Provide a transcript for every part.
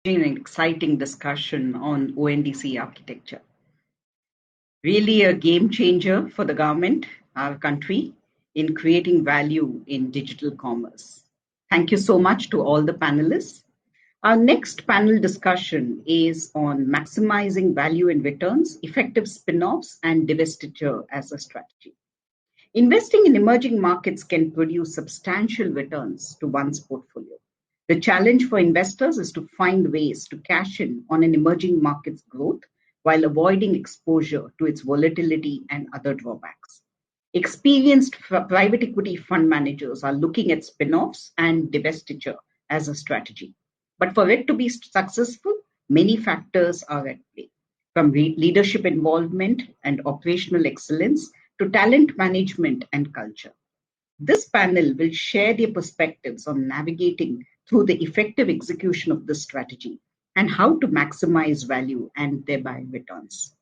An exciting discussion on ONDC architecture. Really a game changer for the government, our country, in creating value in digital commerce. Thank you so much to all the panelists. Our next panel discussion is on maximizing value and returns, effective spin-offs, and divestiture as a strategy. Investing in emerging markets can produce substantial returns to one's portfolio. The challenge for investors is to find ways to cash in on an emerging market's growth while avoiding exposure to its volatility and other drawbacks. Experienced private equity fund managers are looking at spin-offs and divestiture as a strategy. But for it to be successful, many factors are at play, from leadership involvement and operational excellence to talent management and culture. This panel will share their perspectives on navigating through the effective execution of this strategy and how to maximize value and thereby returns.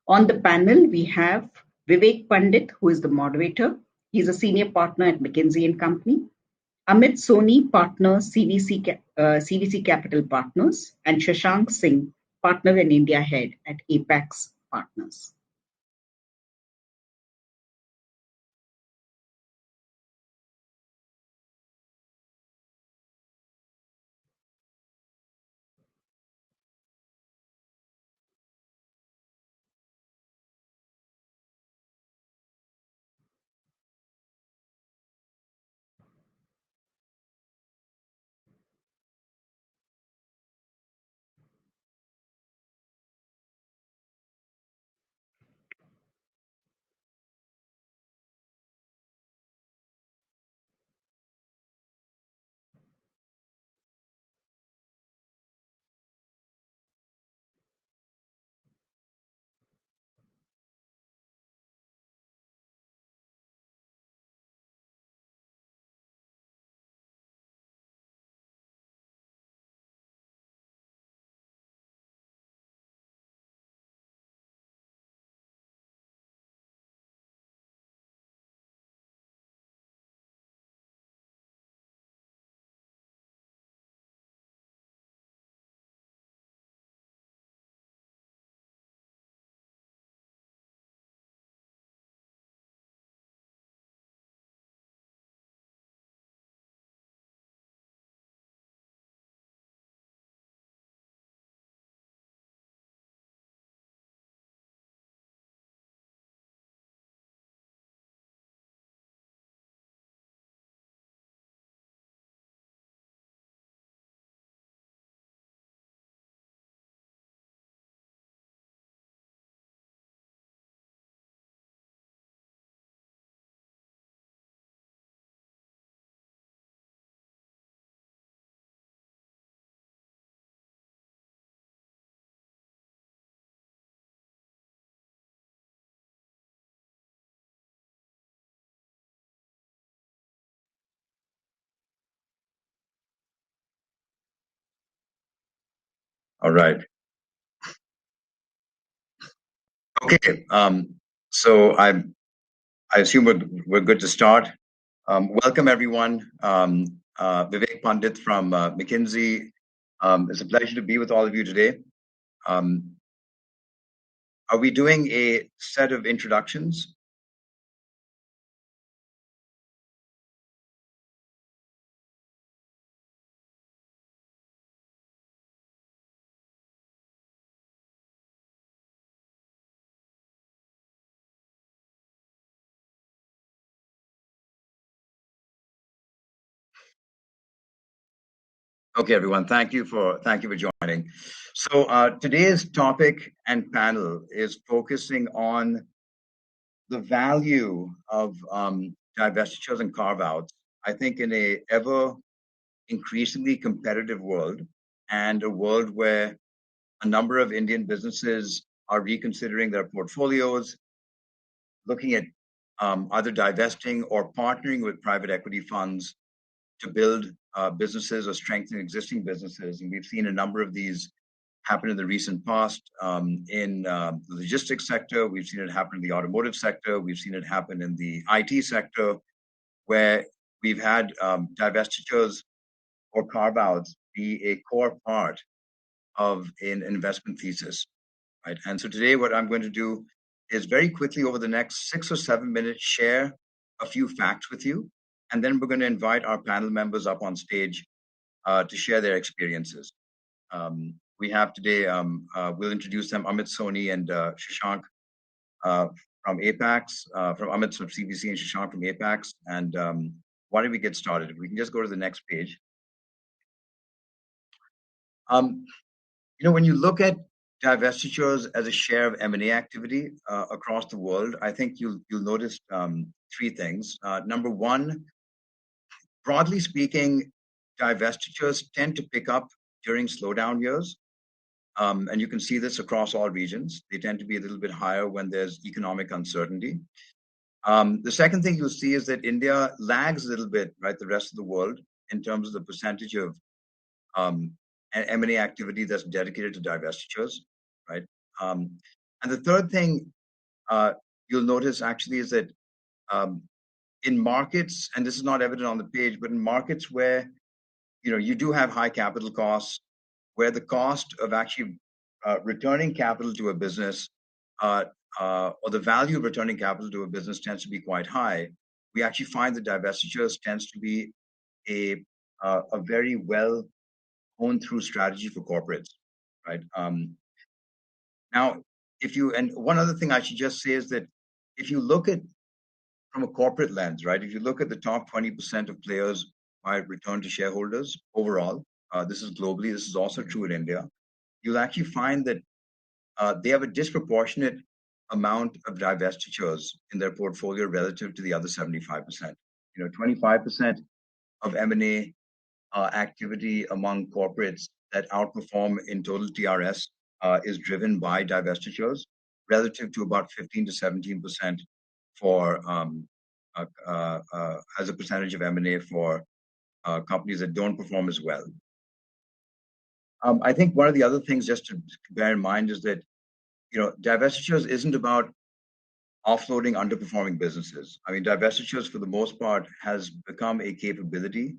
On the panel, we have Vivek Pandit, who is the moderator. He's a senior partner at McKinsey and Company. Amit Soni, partner, CVC Capital Partners, and Shashank Singh, partner and India head at Apex Partners. All right. Okay. I assume we're good to start. Welcome everyone. Vivek Pandit from McKinsey. It's a pleasure to be with all of you today. Are we doing a set of introductions? Okay, everyone. Thank you for joining. So today's topic and panel is focusing on the value of divestitures and carve-outs. I think in a ever increasingly competitive world and a world where a number of Indian businesses are reconsidering their portfolios, looking at either divesting or partnering with private equity funds to build businesses or strengthen existing businesses. And we've seen a number of these happen in the recent past in the logistics sector. We've seen it happen in the automotive sector. We've seen it happen in the IT sector, where we've had divestitures or carve-outs be a core part of an investment thesis, right? And so today what I'm going to do is very quickly over the next 6 or 7 minutes, share a few facts with you. And then we're going to invite our panel members up on stage to share their experiences. We have today, we'll introduce them, Amit Soni and Shashank from Apex, from Amit from CBC and Shashank from Apex. And why don't we get started? If we can just go to the next page. When you look at divestitures as a share of M&A activity across the world, I think you'll notice three things. Number one, broadly speaking, divestitures tend to pick up during slowdown years. And you can see this across all regions. They tend to be a little bit higher when there's economic uncertainty. The second thing you'll see is that India lags a little bit, right, the rest of the world in terms of the percentage of M&A activity that's dedicated to divestitures, right? And the third thing you'll notice actually is that in markets, and this is not evident on the page, but in markets where you do have high capital costs, where the cost of actually returning capital to a business or the value of returning capital to a business tends to be quite high, we actually find that divestitures tends to be a very well honed through strategy for corporates, right? Now, and one other thing I should just say is that if you look at from a corporate lens, right? If you look at the top 20% of players by return to shareholders overall, this is globally, this is also true in India, you'll actually find that they have a disproportionate amount of divestitures in their portfolio relative to the other 75%. 25% of M&A activity among corporates that outperform in total TRS is driven by divestitures, relative to about 15 to 17% for as a percentage of M&A for companies that don't perform as well. I think one of the other things just to bear in mind is that divestitures isn't about offloading underperforming businesses. I mean, divestitures for the most part has become a capability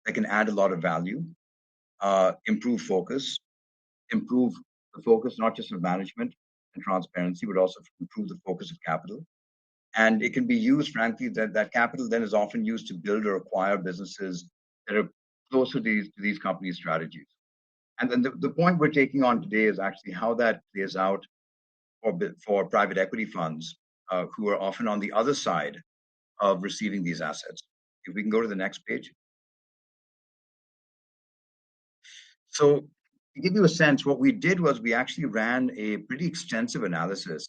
that can add a lot of value, improve the focus not just of management and transparency, but also improve the focus of capital. And it can be used, frankly, that capital then is often used to build or acquire businesses that are closer to these companies' strategies. And then the point we're taking on today is actually how that plays out for private equity funds who are often on the other side of receiving these assets. If we can go to the next page. So to give you a sense, what we did was we actually ran a pretty extensive analysis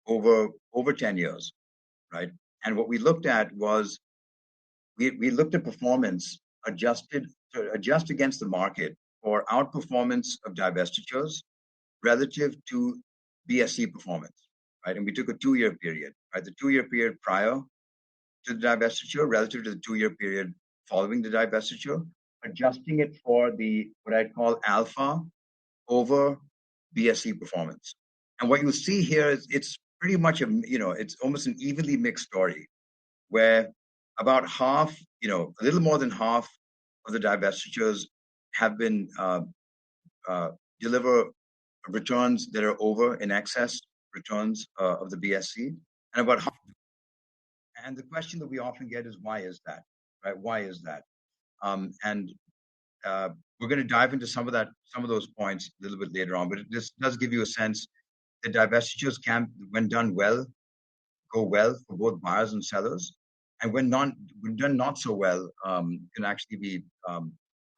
over 10 years, right? And what we looked at was we looked at performance adjust against the market for outperformance of divestitures relative to BSE performance, right? And we took a 2-year period, right? The 2-year period prior to the divestiture relative to the 2-year period following the divestiture, adjusting it for what I'd call alpha over BSE performance. And what you'll see here is it's pretty much it's almost an evenly mixed story, where about half, a little more than half of the divestitures have been deliver returns that are over in excess returns of the BSE, and about half. And the question that we often get is, why is that, right? Why is that? And we're going to dive into some of those points a little bit later on, but this does give you a sense that divestitures can, when done well, go well for both buyers and sellers, and when done not so well, can actually be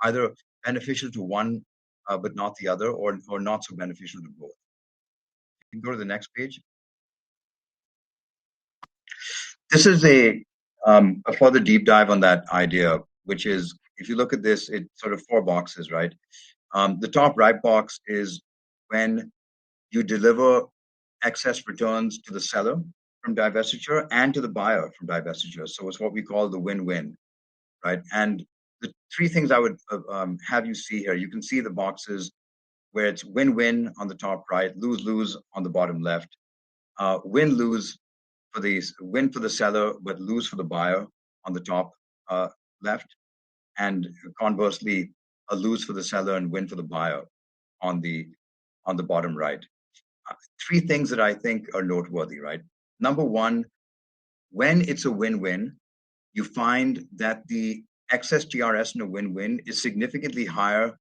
either beneficial to one but not the other, or not so beneficial to both. You can go to the next page. This is a further deep dive on that idea, which is, if you look at this, it's sort of 4 boxes, right? The top right box is when you deliver excess returns to the seller from divestiture and to the buyer from divestiture. So it's what we call the win-win, right? And the 3 things I would have you see here, you can see the boxes where it's win-win on the top right, lose-lose on the bottom left, win-lose win for the seller, but lose for the buyer on the top left. And conversely, a lose for the seller and win for the buyer on the bottom right. Three things that I think are noteworthy, right? Number one, when it's a win-win, you find that the excess TRS in a win-win is significantly higher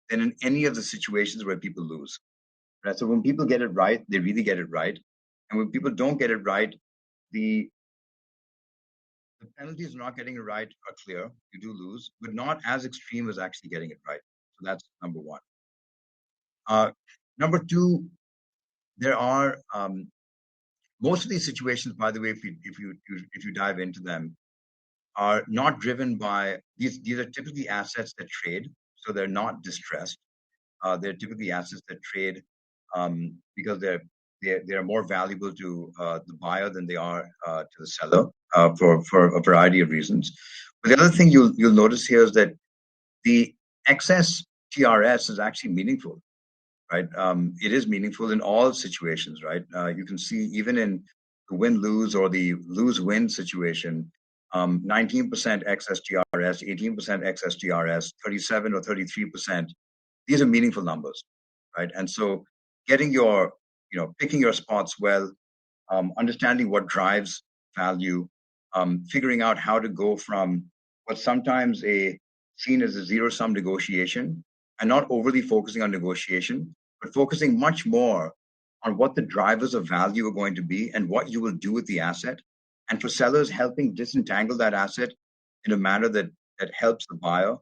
than in any of the situations where people lose. Right? So when people get it right, they really get it right. And when people don't get it right, the penalties for not getting it right are clear. You do lose, but not as extreme as actually getting it right. So that's number one. Number two, there are most of these situations, by the way, if you dive into them, are not driven by these. These are typically assets that trade, so they're not distressed. They're typically assets that trade because they're more valuable to the buyer than they are to the seller for a variety of reasons. But the other thing you'll notice here is that the excess TRS is actually meaningful, right? It is meaningful in all situations, right? You can see even in the win-lose or the lose-win situation, 19% excess TRS, 18% excess TRS, 37 or 33%. These are meaningful numbers, right? And so getting your, picking your spots well, understanding what drives value, figuring out how to go from what's sometimes seen as a zero-sum negotiation and not overly focusing on negotiation, but focusing much more on what the drivers of value are going to be and what you will do with the asset. And for sellers, helping disentangle that asset in a manner that helps the buyer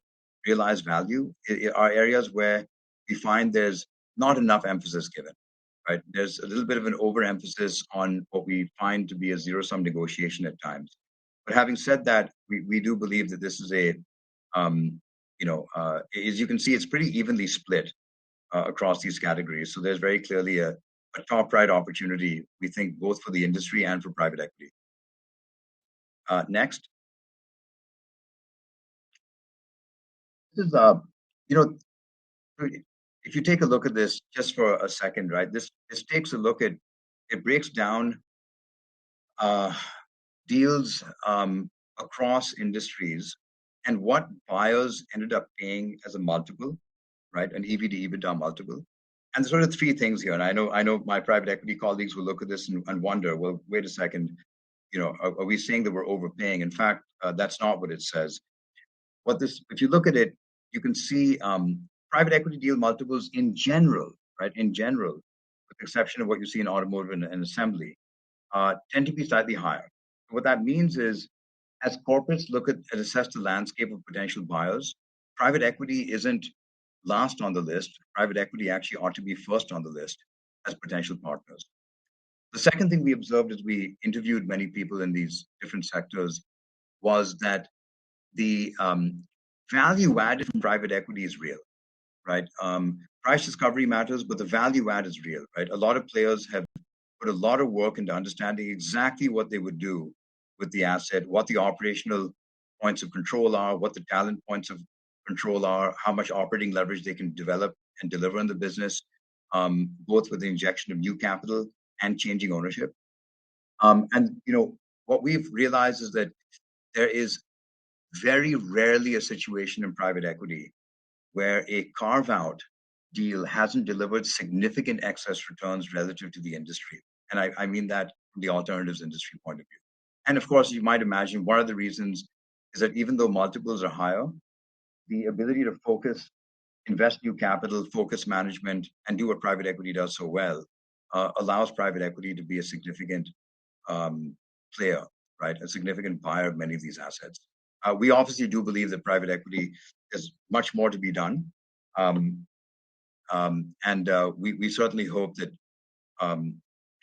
realize value are areas where we find there's not enough emphasis given, right? There's a little bit of an overemphasis on what we find to be a zero-sum negotiation at times. But having said that, we do believe that this is as you can see, it's pretty evenly split across these categories. So there's very clearly a top right opportunity, we think, both for the industry and for private equity. Next. This is, if you take a look at this just for a second, right? This takes a look at, it breaks down deals across industries and what buyers ended up paying as a multiple, right? An EV to EBITDA multiple. And there's sort of three things here. And I know my private equity colleagues will look at this and wonder, well, wait a second, are we saying that we're overpaying? In fact, that's not what it says. If you look at it, you can see private equity deal multiples in general, right? In general, with the exception of what you see in automotive and assembly, tend to be slightly higher. What that means is, as corporates look at and assess the landscape of potential buyers, private equity isn't last on the list. Private equity actually ought to be first on the list as potential partners. The second thing we observed as we interviewed many people in these different sectors was that the value added from private equity is real, right? Price discovery matters, but the value add is real, right? A lot of players have put a lot of work into understanding exactly what they would do with the asset, what the operational points of control are, what the talent points of control are, how much operating leverage they can develop and deliver in the business, both with the injection of new capital and changing ownership. What we've realized is that there is very rarely a situation in private equity where a carve-out deal hasn't delivered significant excess returns relative to the industry. And I mean that from the alternatives industry point of view. And of course, you might imagine one of the reasons is that even though multiples are higher, the ability to focus, invest new capital, focus management, and do what private equity does so well allows private equity to be a significant player, right? A significant buyer of many of these assets. We obviously do believe that private equity is much more to be done. We certainly hope that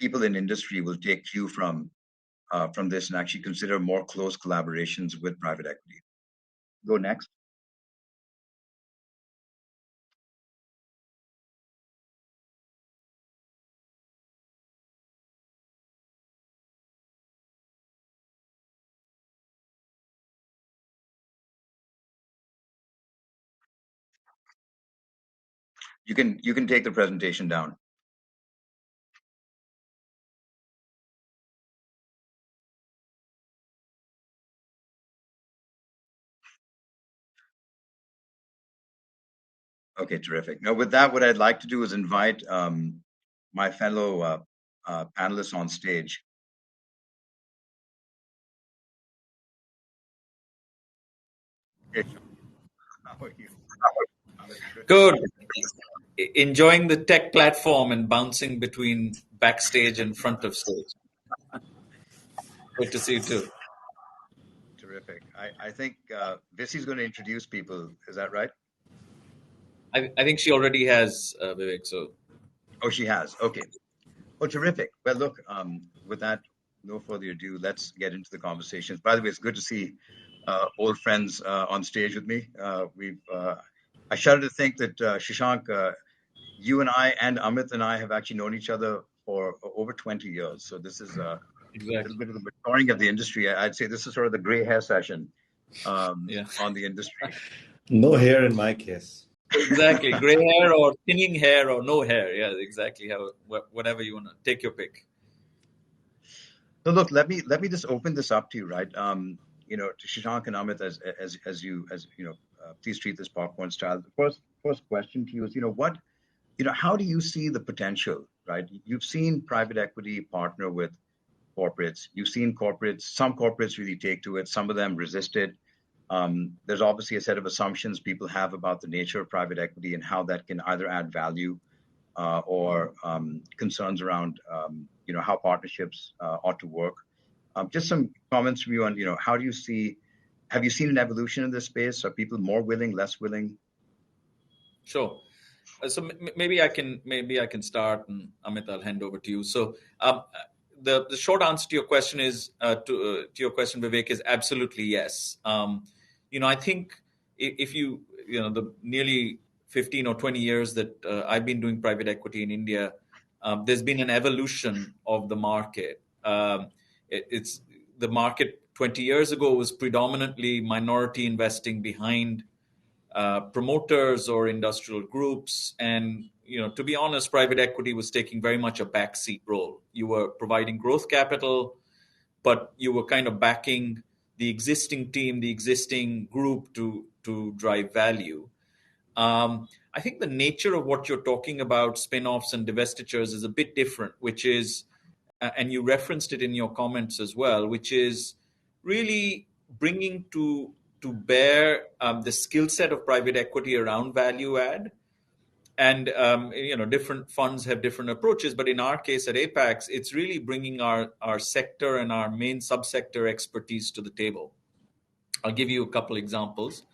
people in industry will take cue from this and actually consider more close collaborations with private equity. Go next. You can take the presentation down. Okay, terrific. Now, with that, what I'd like to do is invite my fellow panelists on stage. Hey, how are you? Good. Enjoying the tech platform and bouncing between backstage and front of stage. Good to see you too. Terrific. I think Visi's going to introduce people. Is that right? I think she already has, Vivek. So Oh, she has. Okay. Oh, terrific. Well, look, with that, no further ado, let's get into the conversations. By the way, it's good to see old friends on stage with me. I shudder to think that Shashank, you and I and Amit and I have actually known each other for over 20 years. So this is a little exactly. bit of the maturing of the industry. I'd say this is sort of the gray hair session Yeah. on the industry. No hair in my case. Exactly. Gray hair or thinning hair or no hair. Yeah, exactly. Whatever you want to take your pick. So look, let me just open this up to you, right? To Shashank and Amit, please treat this popcorn style. The first question to you is, how do you see the potential, right? You've seen private equity partner with corporates. You've seen some corporates really take to it. Some of them resist it. There's obviously a set of assumptions people have about the nature of private equity and how that can either add value or concerns around how partnerships ought to work. Just some comments from you on how do you see? Have you seen an evolution in this space? Are people more willing, less willing? Sure. So maybe I can start, and Amit, I'll hand over to you. So the short answer to your question is to your question, Vivek, is absolutely yes. I think if the nearly 15 or 20 years that I've been doing private equity in India, there's been an evolution of the market. It's the market 20 years ago was predominantly minority investing behind promoters or industrial groups. And, to be honest, private equity was taking very much a backseat role. You were providing growth capital, but you were kind of backing the existing team, the existing group to drive value. I think the nature of what you're talking about, spin-offs and divestitures, is a bit different, which is, and you referenced it in your comments as well, which is really bringing to bear the skill set of private equity around value add. And different funds have different approaches, but in our case at Apex, it's really bringing our sector and our main subsector expertise to the table. I'll give you a couple examples.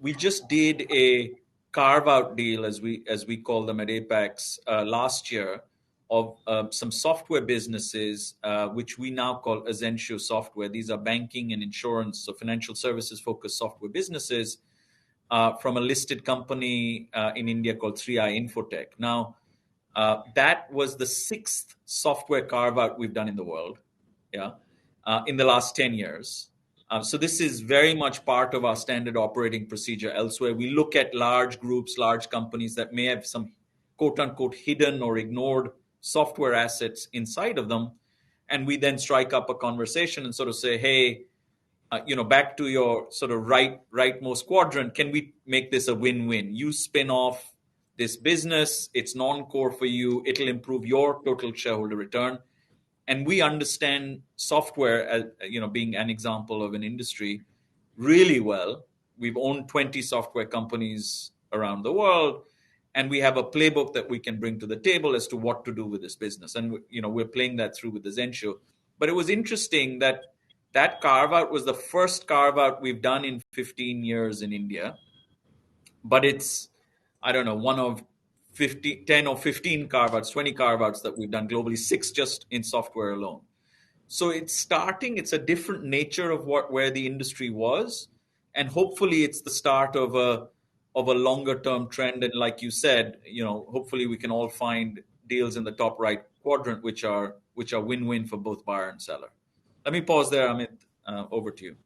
We just did a carve-out deal, as we call them at Apex, last year, of some software businesses, which we now call Essential Software. These are banking and insurance, so financial services-focused software businesses from a listed company in India called 3i Infotech. Now, that was the 6th software carve-out we've done in the world, in the last 10 years. So this is very much part of our standard operating procedure elsewhere. We look at large groups, large companies that may have some quote-unquote hidden or ignored software assets inside of them. And we then strike up a conversation and sort of say, hey, back to your sort of rightmost quadrant, can we make this a win-win? You spin off this business, it's non-core for you, it'll improve your total shareholder return. And we understand software, as being an example of an industry, really well. We've owned 20 software companies around the world, and we have a playbook that we can bring to the table as to what to do with this business. And we're playing that through with the Zensho. But it was interesting that carve out was the first carve out we've done in 15 years in India. But it's, I don't know, one of 10 or 15 carve-outs, 20 carve-outs that we've done globally, 6 just in software alone. So it's a different nature of where the industry was. And hopefully it's the start of a longer-term trend. And like you said, hopefully we can all find deals in the top right quadrant, which are win-win for both buyer and seller. Let me pause there, Amit. Over to you.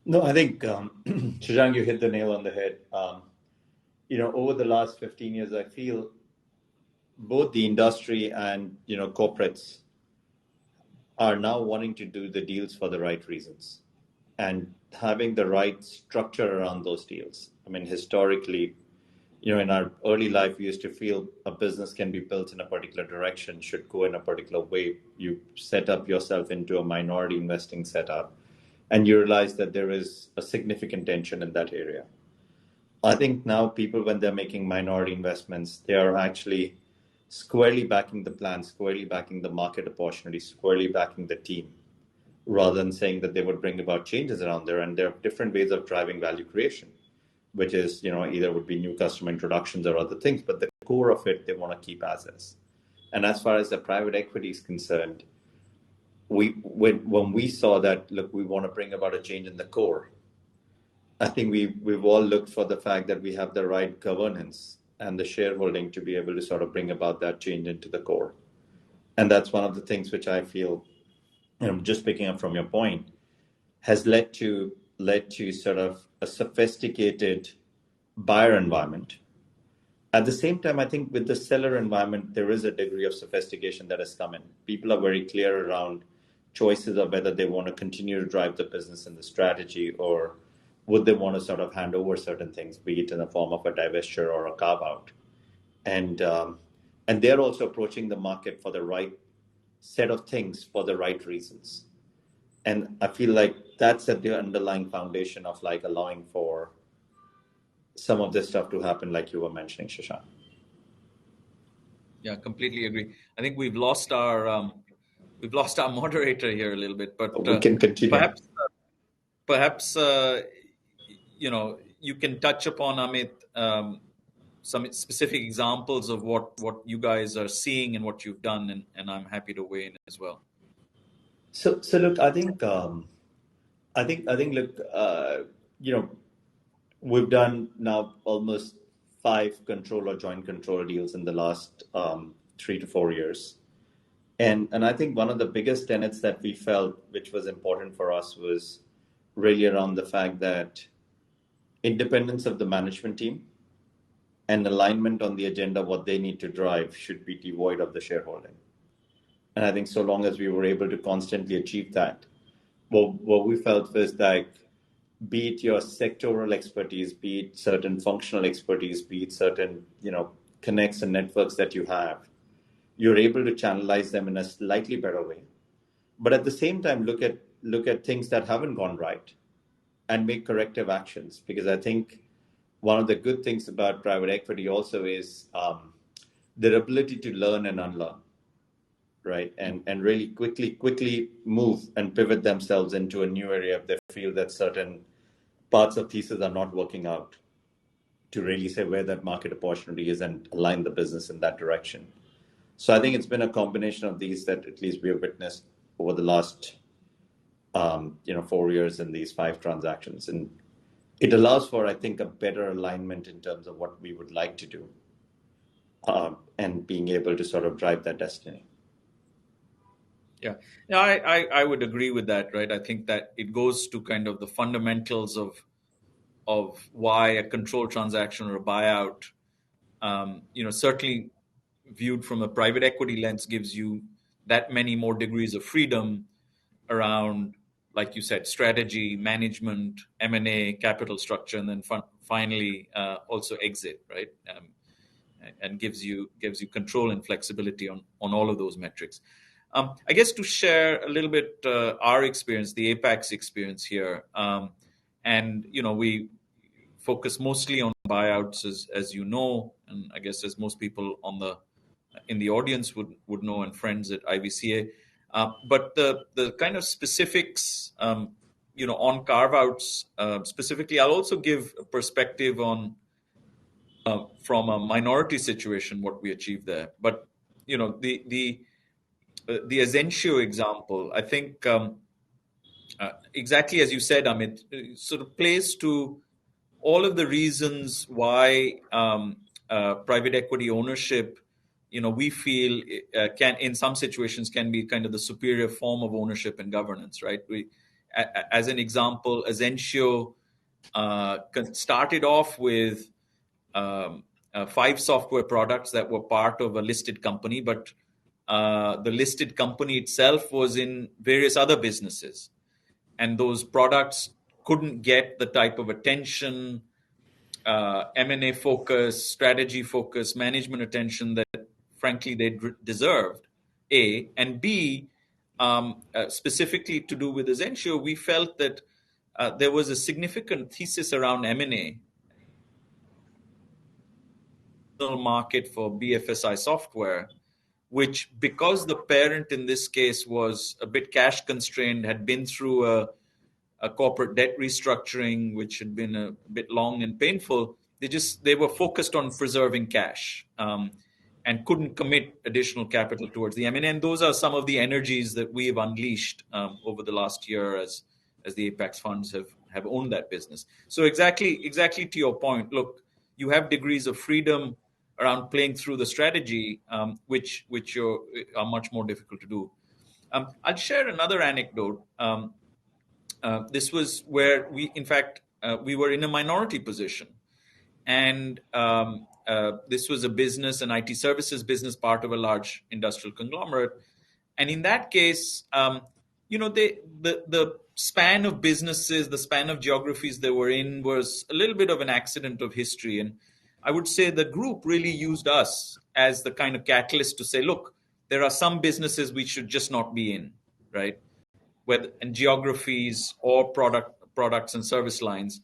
No, I think, Shashank, you hit the nail on the head. Over the last 15 years, I feel both the industry and, corporates are now wanting to do the deals for the right reasons and having the right structure around those deals. I mean, historically, in our early life, we used to feel a business can be built in a particular direction, should go in a particular way. You set up yourself into a minority investing setup, and you realize that there is a significant tension in that area. I think now people, when they're making minority investments, they are actually squarely backing the plan, squarely backing the market opportunity, squarely backing the team, rather than saying that they would bring about changes around there. And there are different ways of driving value creation, which is, either would be new customer introductions or other things, but the core of it, they want to keep as is. And as far as the private equity is concerned, when we saw that, look, we want to bring about a change in the core, I think we've all looked for the fact that we have the right governance and the shareholding to be able to sort of bring about that change into the core. And that's one of the things which I feel, just picking up from your point, has led to sort of a sophisticated buyer environment. At the same time, I think with the seller environment, there is a degree of sophistication that has come in. People are very clear around choices of whether they want to continue to drive the business and the strategy, or would they want to sort of hand over certain things, be it in the form of a divestiture or a carve out. And they're also approaching the market for the right set of things for the right reasons. And I feel like that's at the underlying foundation of like allowing for some of this stuff to happen, like you were mentioning, Shashank. Yeah, completely agree. I think we've lost our moderator here a little bit, but we can continue. Perhaps you can touch upon, Amit, some specific examples of what you guys are seeing and what you've done, and I'm happy to weigh in as well. So look, I think we've done now almost 5 control or joint control deals in the last 3 to 4 years. And I think one of the biggest tenets that we felt, which was important for us, was really around the fact that independence of the management team and alignment on the agenda, what they need to drive, should be devoid of the shareholding. And I think so long as we were able to constantly achieve that, what we felt was like, be it your sectoral expertise, be it certain functional expertise, be it certain, connects and networks that you have, you're able to channelize them in a slightly better way. But at the same time, look at things that haven't gone right and make corrective actions. Because I think one of the good things about private equity also is their ability to learn and unlearn, right? And really quickly move and pivot themselves into a new area if they feel that certain parts of thesis are not working out, to really say where that market opportunity is and align the business in that direction. So I think it's been a combination of these that at least we have witnessed over the last 4 years in these 5 transactions. And it allows for, I think, a better alignment in terms of what we would like to do and being able to sort of drive that destiny. Yeah, I would agree with that, right? I think that it goes to kind of the fundamentals of why a control transaction or a buyout, certainly viewed from a private equity lens, gives you that many more degrees of freedom around, like you said, strategy, management, M&A, capital structure, and then finally also exit, right? And gives you control and flexibility on all of those metrics. I guess to share a little bit our experience, the Apex experience here, and we focus mostly on buyouts, as you know, and I guess as most people in the audience would know, and friends at IVCA. But the kind of specifics, on carve-outs specifically, I'll also give a perspective on from a minority situation what we achieved there. But the Essentio example, I think exactly as you said, Amit, sort of plays to all of the reasons why private equity ownership, we feel can, in some situations, can be kind of the superior form of ownership and governance, right? As an example, Essentio started off with 5 software products that were part of a listed company, but the listed company itself was in various other businesses. And those products couldn't get the type of attention M&A focus, strategy focus, management attention that frankly they deserved, A. And B, specifically to do with Azentio, we felt that there was a significant thesis around M&A market for BFSI software, which, because the parent in this case was a bit cash constrained, had been through a corporate debt restructuring, which had been a bit long and painful, they were focused on preserving cash, and couldn't commit additional capital towards the M&A. And those are some of the energies that we have unleashed over the last year as the Apex funds have owned that business. So exactly to your point, look, you have degrees of freedom around playing through the strategy, which are much more difficult to do. I'll share another anecdote. This was where we were in a minority position, and this was a business, an IT services business, part of a large industrial conglomerate. And in that case, the span of businesses, the span of geographies they were in was a little bit of an accident of history. And I would say the group really used us as the kind of catalyst to say, look, there are some businesses we should just not be in, right? Whether in geographies or products and service lines.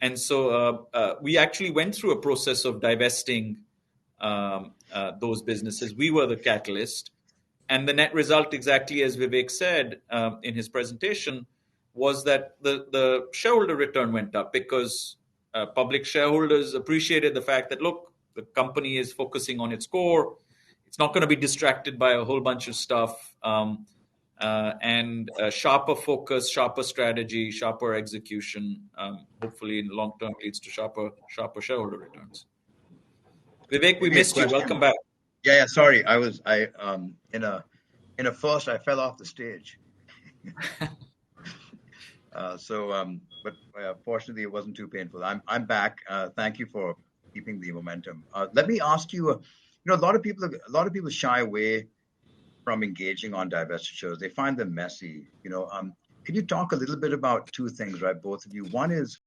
And so we actually went through a process of divesting those businesses. We were the catalyst. And the net result, exactly as Vivek said in his presentation, was that the shareholder return went up because public shareholders appreciated the fact that, look, the company is focusing on its core. It's not going to be distracted by a whole bunch of stuff. And sharper focus, sharper strategy, sharper execution, hopefully in the long term leads to sharper shareholder returns. Vivek, we missed you. Welcome back. Yeah. Sorry, in a first I fell off the stage. But fortunately it wasn't too painful. I'm back. Thank you for keeping the momentum. Let me ask you. A lot of people shy away from engaging on divestitures. They find them messy. Can you talk a little bit about two things, right? Both of you. One is,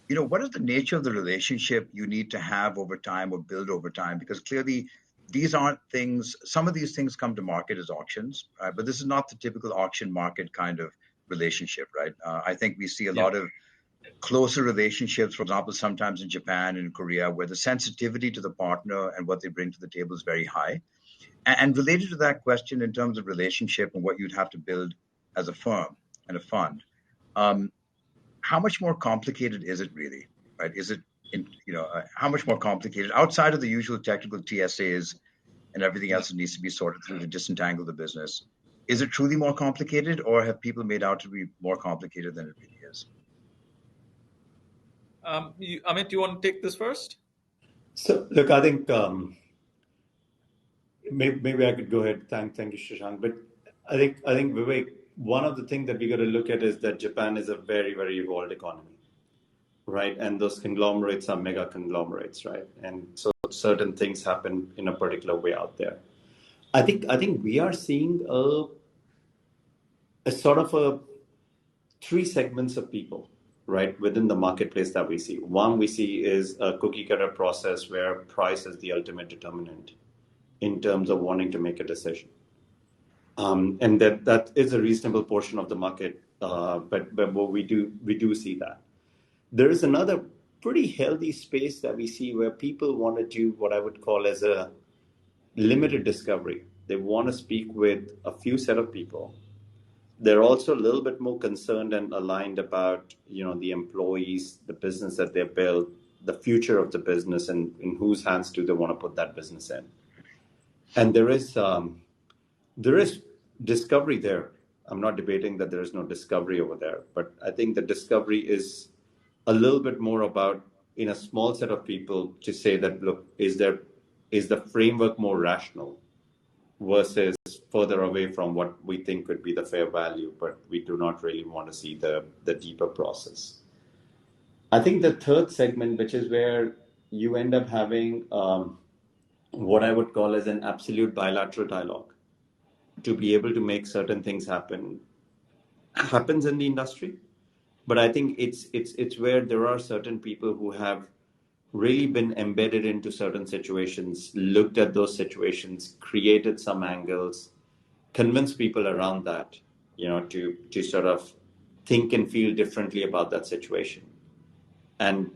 what is the nature of the relationship you need to have over time or build over time? Because clearly these aren't things, some of these things come to market as auctions, right? But this is not the typical auction market kind of relationship, right? I think we see a lot of closer relationships, for example, sometimes in Japan and Korea, where the sensitivity to the partner and what they bring to the table is very high. And related to that question, in terms of relationship and what you'd have to build as a firm and a fund, how much more complicated is it really, right? Is it, how much more complicated outside of the usual technical TSAs and everything else that needs to be sorted through to disentangle the business? Is it truly more complicated, or have people made out to be more complicated than it really is? Amit, do you want to take this first? So, look, I think maybe I could go ahead. Thank you, Shashank. But I think Vivek, one of the things that we got to look at is that Japan is a very, very evolved economy, right? And those conglomerates are mega conglomerates, right? And so certain things happen in a particular way out there. I think we are seeing a sort of three segments of people, right, within the marketplace that we see. One we see is a cookie cutter process where price is the ultimate determinant in terms of wanting to make a decision. And that is a reasonable portion of the market, but we do see that. There is another pretty healthy space that we see where people want to do what I would call as a limited discovery. They want to speak with a few set of people. They're also a little bit more concerned and aligned about, the employees, the business that they build, the future of the business, and in whose hands do they want to put that business in. And there is discovery there. I'm not debating that there is no discovery over there, but I think the discovery is a little bit more about, in a small set of people, to say that, look, is the framework more rational versus further away from what we think could be the fair value, but we do not really want to see the deeper process. I think the third segment, which is where you end up having what I would call as an absolute bilateral dialogue to be able to make certain things happens in the industry. But I think it's where there are certain people who have really been embedded into certain situations, looked at those situations, created some angles, convinced people around that, to sort of think and feel differently about that situation. And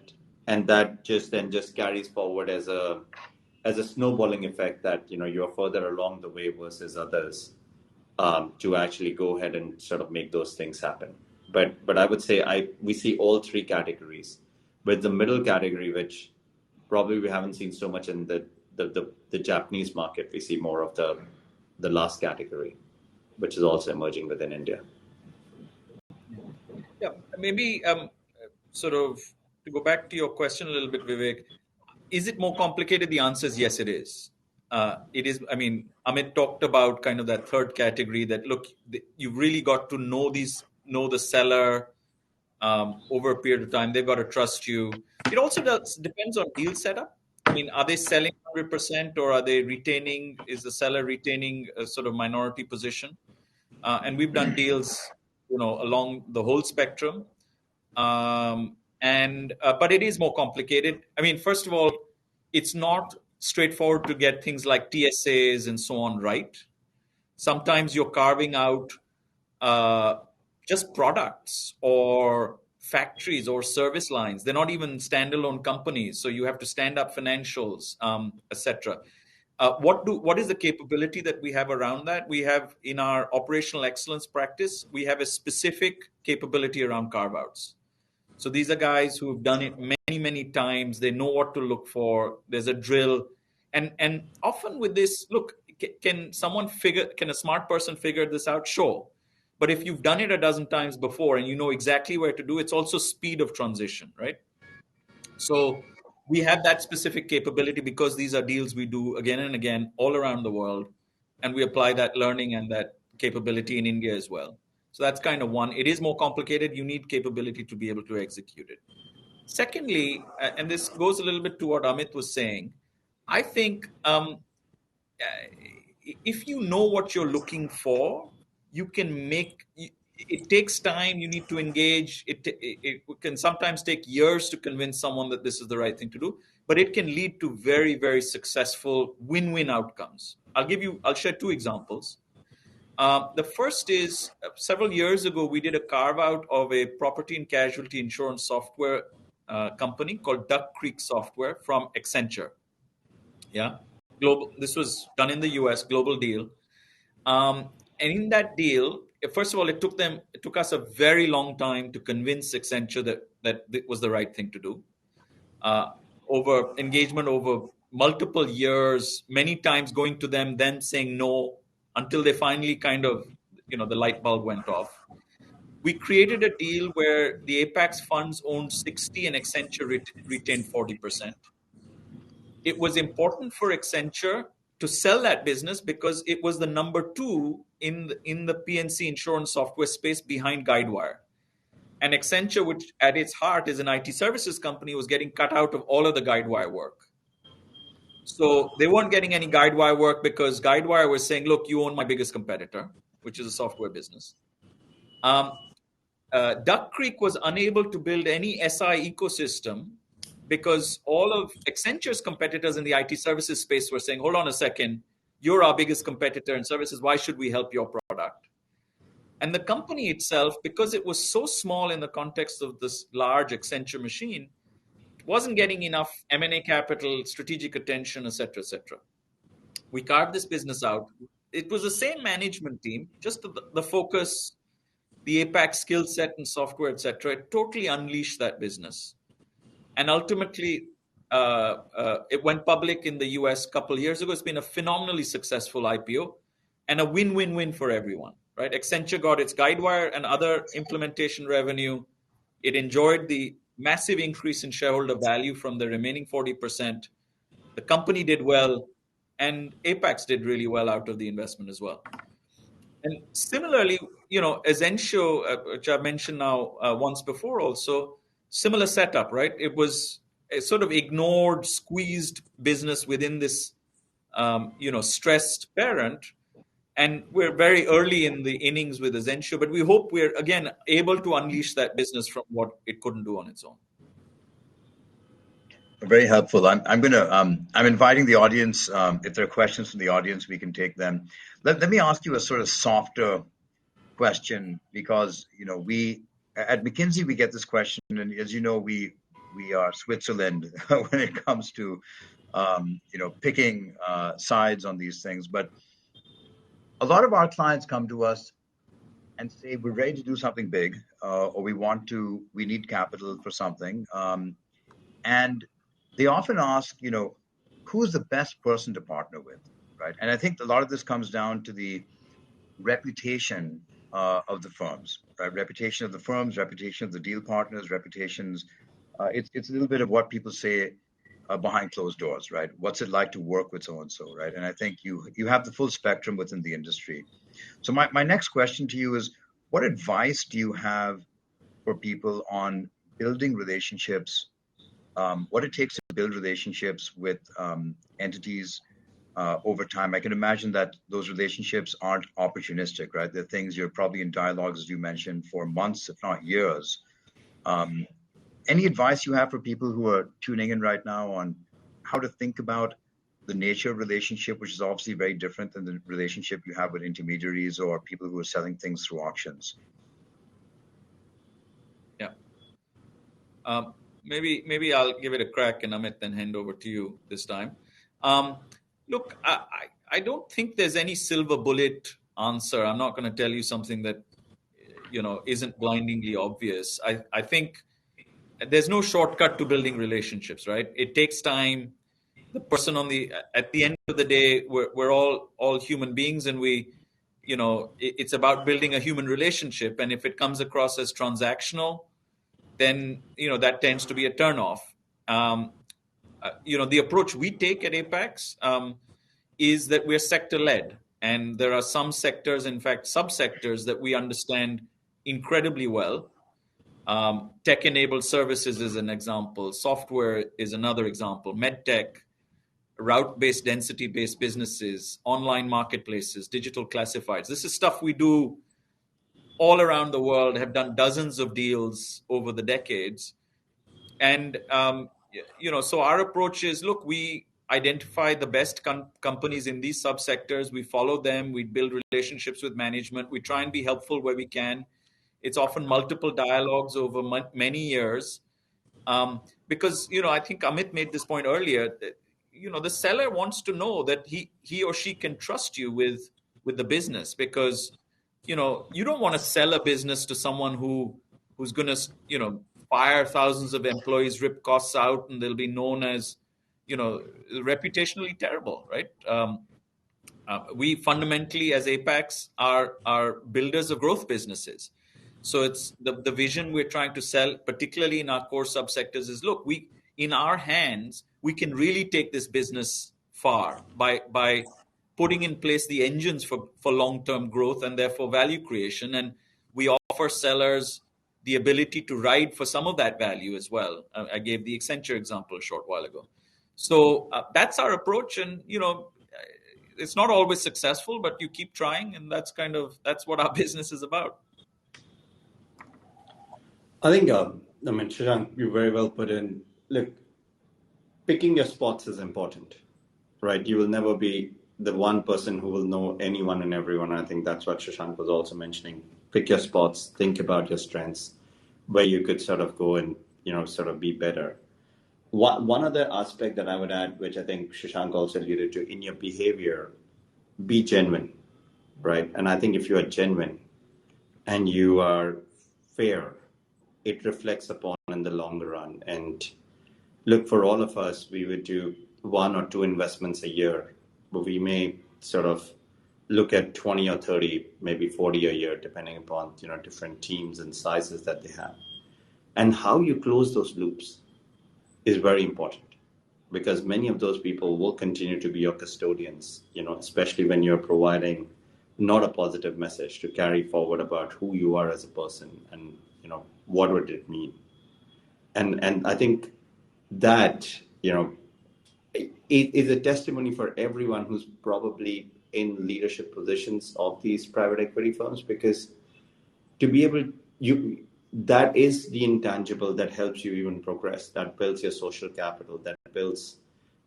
that just carries forward as a snowballing effect that, you're further along the way versus others, to actually go ahead and sort of make those things happen. But I would say we see all three categories, with the middle category, which probably we haven't seen so much in the Japanese market. We see more of the last category, which is also emerging within India. Yeah, maybe sort of to go back to your question a little bit, Vivek. Is it more complicated? The answer is yes, it is. It is. I mean, Amit talked about kind of that third category. That look, you've really got to know the seller over a period of time. They've got to trust you. It also depends on deal setup. I mean, are they selling 100% or are they retaining? Is the seller retaining a sort of minority position? And we've done deals, along the whole spectrum. But it is more complicated. I mean, first of all, it's not straightforward to get things like TSAs and so on right. Sometimes you're carving out just products or factories or service lines. They're not even standalone companies, so you have to stand up financials, etc. What is the capability that we have around that? We have, in our operational excellence practice, we have a specific capability around carve-outs. So these are guys who have done it many, many times. They know what to look for. There's a drill. And often with this, look, can a smart person figure this out? Sure. But if you've done it a dozen times before and you know exactly where to do, it's also speed of transition, right? So we have that specific capability because these are deals we do again and again all around the world. And we apply that learning and that capability in India as well. So that's kind of one. It is more complicated. You need capability to be able to execute it. Secondly, and this goes a little bit to what Amit was saying, I think if you know what you're looking for, you can make it takes time. You need to engage. It can sometimes take years to convince someone that this is the right thing to do, but it can lead to very, very successful win-win outcomes. I'll share two examples. The first is several years ago, we did a carve out of a property and casualty insurance software company called Duck Creek Software from Accenture. Yeah. Global. This was done in the US, global deal. And in that deal, first of all, it took us a very long time to convince Accenture that it was the right thing to do. Over engagement over multiple years, many times going to them, then saying no, until they finally kind of, the light bulb went off. We created a deal where the Apex funds owned 60 and Accenture retained 40%. It was important for Accenture to sell that business because it was the number 2 in the P&C insurance software space behind Guidewire. And Accenture, which at its heart is an IT services company, was getting cut out of all of the Guidewire work. So they weren't getting any Guidewire work because Guidewire was saying, look, you own my biggest competitor, which is a software business. Duck Creek was unable to build any SI ecosystem because all of Accenture's competitors in the IT services space were saying, hold on a second, you're our biggest competitor in services. Why should we help your product? And the company itself, because it was so small in the context of this large Accenture machine, wasn't getting enough M&A capital, strategic attention, et cetera, et cetera. We carved this business out. It was the same management team, just the focus, the Apex skill set and software, et cetera. It totally unleashed that business. And ultimately, it went public in the US a couple of years ago. It's been a phenomenally successful IPO and a win-win-win for everyone, right? Accenture got its Guidewire and other implementation revenue. It enjoyed the massive increase in shareholder value from the remaining 40%. The company did well, and Apex did really well out of the investment as well. And similarly, Essentio, which I've mentioned now once before also, similar setup, right? It was a sort of ignored, squeezed business within this, stressed parent. And we're very early in the innings with Essentio, but we hope we're, again, able to unleash that business from what it couldn't do on its own. Very helpful. I'm inviting the audience. If there are questions from the audience, we can take them. Let me ask you a sort of softer question, because we at McKinsey we get this question, and as you know, we are Switzerland when it comes to picking sides on these things. But a lot of our clients come to us and say we're ready to do something big, or we need capital for something, and they often ask, who's the best person to partner with, right? And I think a lot of this comes down to the reputation of the firms, right? Reputation of the firms, reputation of the deal partners, reputations. It's a little bit of what people say behind closed doors, right? What's it like to work with so and so, right? And I think you have the full spectrum within the industry. So my next question to you is, what advice do you have for people on building relationships? What it takes to build relationships with entities over time. I can imagine that those relationships aren't opportunistic, right? They're things you're probably in dialogues, as you mentioned, for months, if not years. Any advice you have for people who are tuning in right now on how to think about the nature of relationship, which is obviously very different than the relationship you have with intermediaries or people who are selling things through auctions? Yeah. Maybe I'll give it a crack, and Amit, then hand over to you this time. Look, I don't think there's any silver bullet answer. I'm not going to tell you something that isn't blindingly obvious. I think there's no shortcut to building relationships, right? It takes time. The person at the end of the day, we're all human beings, and it's about building a human relationship. And if it comes across as transactional, then that tends to be a turnoff. The approach we take at Apex is that we're sector led, and there are some sectors, in fact, subsectors that we understand incredibly well. Tech-enabled services is an example. Software is another example. MedTech, route-based, density-based businesses, online marketplaces, digital classifieds. This is stuff we do all around the world, have done dozens of deals over the decades. And, so our approach is, look, we identify the best companies in these subsectors. We follow them. We build relationships with management. We try and be helpful where we can. It's often multiple dialogues over many years. Because, I think Amit made this point earlier, that, the seller wants to know that he or she can trust you with the business, because, you don't want to sell a business to someone who's going to, fire thousands of employees, rip costs out, and they'll be known as, reputationally terrible, right? We fundamentally, as Apex, are builders of growth businesses. So it's the vision we're trying to sell, particularly in our core subsectors, is, look, in our hands, we can really take this business far by putting in place the engines for long-term growth and therefore value creation. And we offer sellers the ability to ride for some of that value as well. I gave the Accenture example a short while ago. So that's our approach. And, it's not always successful, but you keep trying. And that's what our business is about. I think, Shashank, you very well put in. Look, picking your spots is important, right? You will never be the one person who will know anyone and everyone. I think that's what Shashank was also mentioning. Pick your spots, think about your strengths, where you could sort of go and, sort of be better. One other aspect that I would add, which I think Shashank also alluded to, in your behavior, be genuine, right? And I think if you are genuine and you are fair, it reflects upon in the longer run. And look, for all of us, we would do 1 or 2 investments a year, but we may sort of look at 20 or 30, maybe 40 a year, depending upon, different teams and sizes that they have. And how you close those loops is very important, because many of those people will continue to be your custodians, especially when you're providing not a positive message to carry forward about who you are as a person and, what would it mean? And I think that, it is a testimony for everyone who's probably in leadership positions of these private equity firms, because to be able, that is the intangible that helps you even progress, that builds your social capital, that builds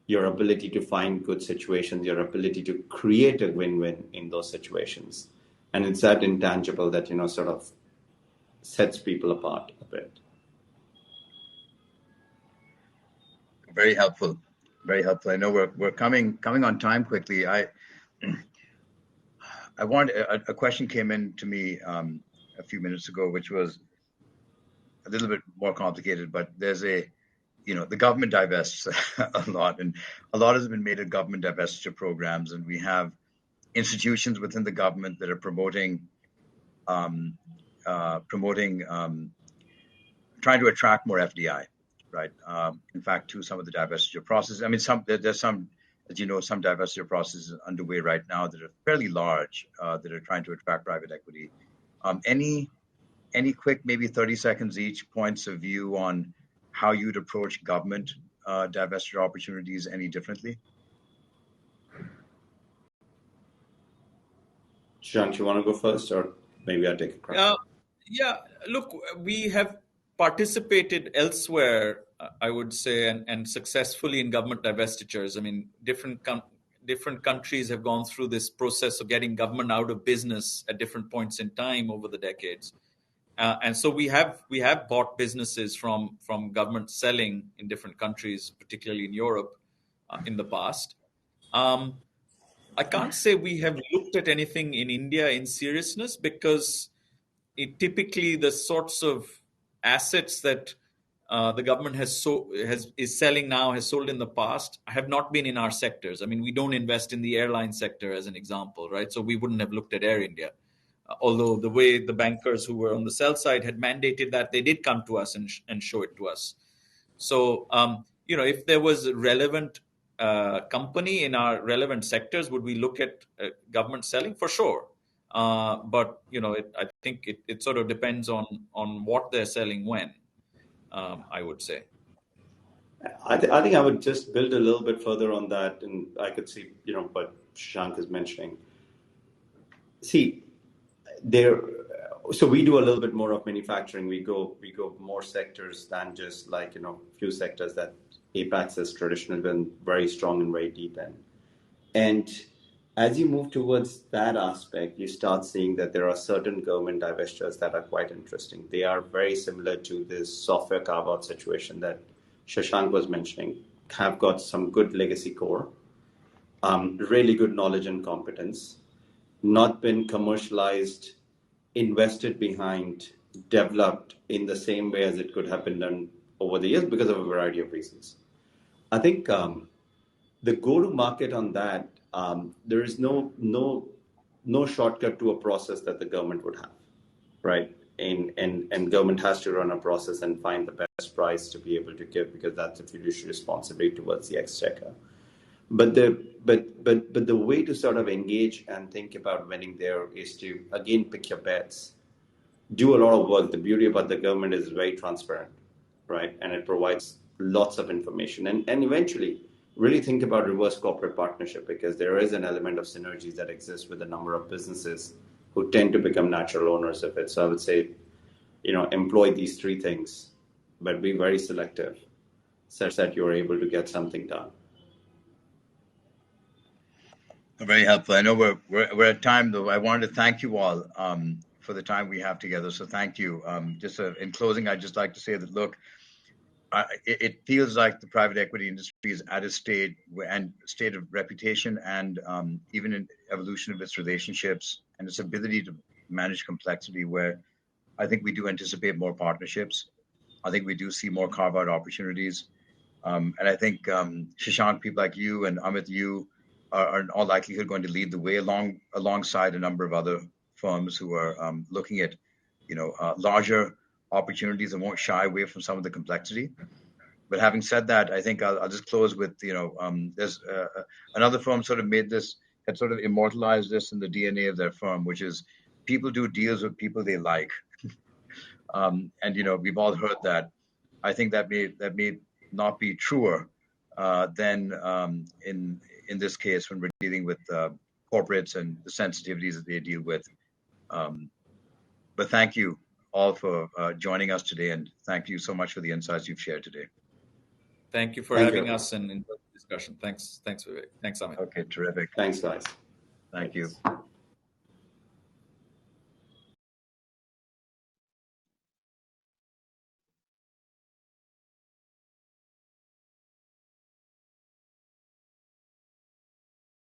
your ability to find good situations, your ability to create a win-win in those situations. And it's that intangible that, sort of sets people apart a bit. Very helpful. Very helpful. I know we're coming on time quickly. I want a question came in to me a few minutes ago, which was a little bit more complicated, but there's the government divests a lot, and a lot has been made of government divestiture programs, and we have institutions within the government that are promoting, trying to attract more FDI, right? In fact, to some of the divestiture processes. I mean, there's some, as you know, some divestiture processes underway right now that are fairly large, that are trying to attract private equity. Any quick, maybe 30 seconds each, points of view on how you'd approach government divestiture opportunities any differently? Shashank, you want to go first, or maybe I'll take a crack? Yeah, look, we have participated elsewhere, I would say, and successfully in government divestitures. I mean, different countries have gone through this process of getting government out of business at different points in time over the decades. And so we have bought businesses from government selling in different countries, particularly in Europe, in the past. I can't say we have looked at anything in India in seriousness, because typically the sorts of assets that the government is selling now, has sold in the past, have not been in our sectors. I mean, we don't invest in the airline sector, as an example, right? So we wouldn't have looked at Air India. Although the way the bankers who were on the sell side had mandated that, they did come to us and show it to us. So, if there was a relevant company in our relevant sectors, would we look at government selling? For sure. But, I think it sort of depends on what they're selling when, I would say. I think I would just build a little bit further on that, and I could see, what Shashank is mentioning. See, so we do a little bit more of manufacturing. We go more sectors than just few sectors that Apex has traditionally been very strong and very deep in. And as you move towards that aspect, you start seeing that there are certain government divestitures that are quite interesting. They are very similar to this software carve-out situation that Shashank was mentioning, have got some good legacy core, really good knowledge and competence, not been commercialized, invested behind, developed in the same way as it could have been done over the years because of a variety of reasons. I think the go-to-market on that, there is no shortcut to a process that the government would have, right? And government has to run a process and find the best price to be able to give, because that's a fiduciary responsibility towards the exchequer. But the way to sort of engage and think about winning there is to, again, pick your bets, do a lot of work. The beauty about the government is very transparent, right? And it provides lots of information. And eventually, really think about reverse corporate partnership, because there is an element of synergies that exists with a number of businesses who tend to become natural owners of it. So I would say, employ these three things, but be very selective, such that you're able to get something done. Very helpful. I know we're at time, though. I wanted to thank you all for the time we have together. So thank you. Just in closing, I'd just like to say that, look, it feels like the private equity industry is at a state of reputation and even in evolution of its relationships and its ability to manage complexity, where I think we do anticipate more partnerships. I think we do see more carve-out opportunities. And I think, Shashank, people like you and Amit, you are in all likelihood going to lead the way alongside a number of other firms who are looking at, larger opportunities and won't shy away from some of the complexity. But having said that, I think I'll just close with, there's another firm had sort of immortalized this in the DNA of their firm, which is people do deals with people they like. And, we've all heard that. I think that may not be truer than in this case when we're dealing with corporates and the sensitivities that they deal with. But thank you all for joining us today, and thank you so much for the insights you've shared today. Thank you for having us and enjoy the discussion. Thanks, Vivek. Thanks, Amit. Okay, terrific. Thanks, guys. Thank you.